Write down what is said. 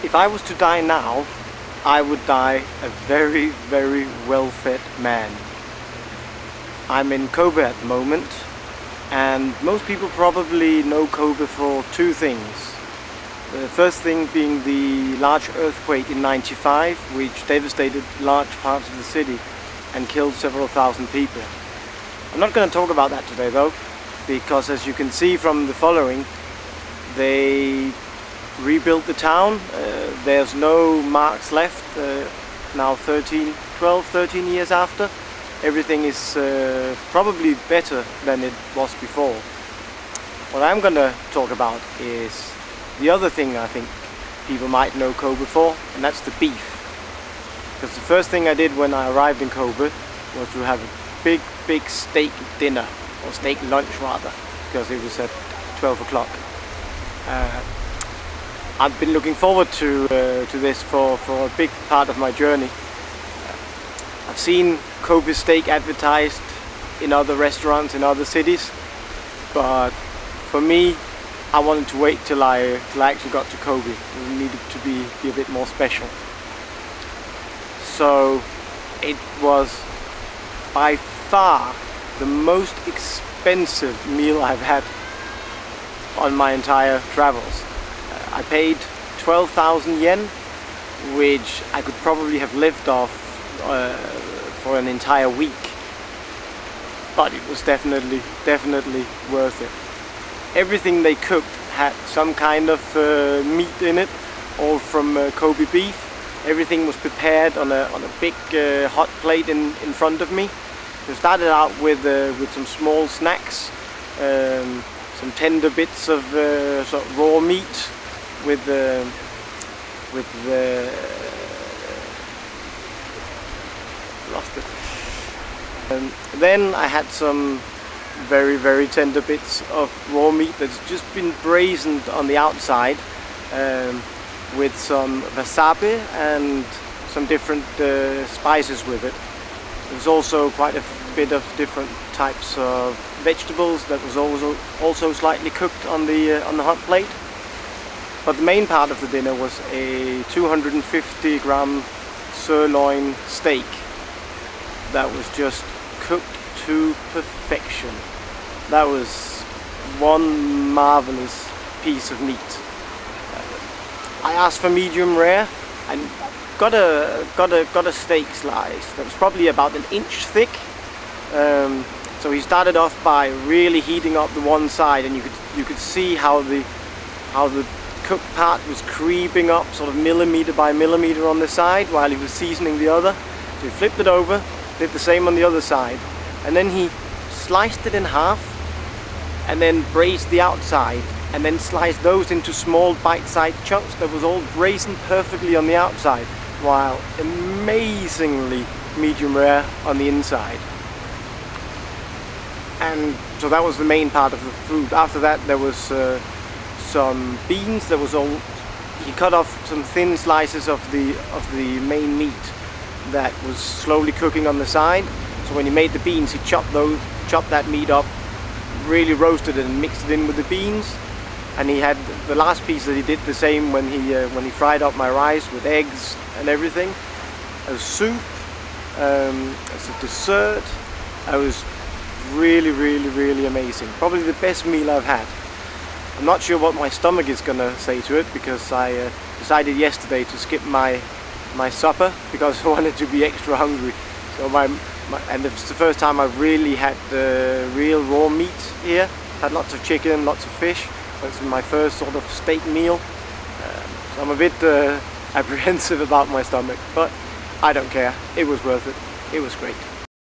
If I was to die now, I would die a very, very well-fed man. I'm in Kobe at the moment, and most people probably know Kobe for two things. The first thing being the large earthquake in '95, which devastated large parts of the city and killed several thousand people. I'm not going to talk about that today though, because as you can see from the following, they rebuilt the town. There's no marks left now 12, 13 years after. Everything is probably better than it was before. What I'm going to talk about is the other thing I think people might know Kobe for, and that's the beef. Because the first thing I did when I arrived in Kobe was to have a big steak dinner, or steak lunch rather, because it was at 12 o'clock. I've been looking forward to this for a big part of my journey. I've seen Kobe steak advertised in other restaurants in other cities, but for me, I wanted to wait till I actually got to Kobe. It needed to be a bit more special. So it was by far the most expensive meal I've had on my entire travels. I paid 12,000 yen, which I could probably have lived off for an entire week. But it was definitely worth it. Everything they cooked had some kind of meat in it, all from Kobe beef. Everything was prepared on a big hot plate in front of me. We started out with some small snacks, some tender bits of sort of raw meat with lost it. Then I had some very tender bits of raw meat that's just been braised on the outside, with some wasabi and some different spices with it. There's also quite a bit of different types of vegetables that was also slightly cooked on the hot plate. But the main part of the dinner was a 250 gram sirloin steak that was just cooked to perfection. That was one marvelous piece of meat. I asked for medium rare and got a steak slice that was probably about an inch thick. So he started off by really heating up the one side, and you could see how the cooked part was creeping up sort of millimeter by millimeter on the side while he was seasoning the other. So he flipped it over, did the same on the other side, and then he sliced it in half and then braised the outside, and then sliced those into small bite-sized chunks that was all braised perfectly on the outside, while amazingly medium rare on the inside. And so that was the main part of the food. After that there was some beans. That was all. He cut off some thin slices of the main meat that was slowly cooking on the side. So when he made the beans, he chopped that meat up, really roasted it and mixed it in with the beans. And he had the last piece that he did the same when he fried up my rice with eggs and everything. As soup, as a dessert. It was really amazing. Probably the best meal I've had. I'm not sure what my stomach is gonna say to it, because I decided yesterday to skip my supper because I wanted to be extra hungry. So and it's the first time I've really had real raw meat here. Had lots of chicken, lots of fish. So it's my first sort of steak meal. So I'm a bit apprehensive about my stomach, but I don't care. It was worth it. It was great.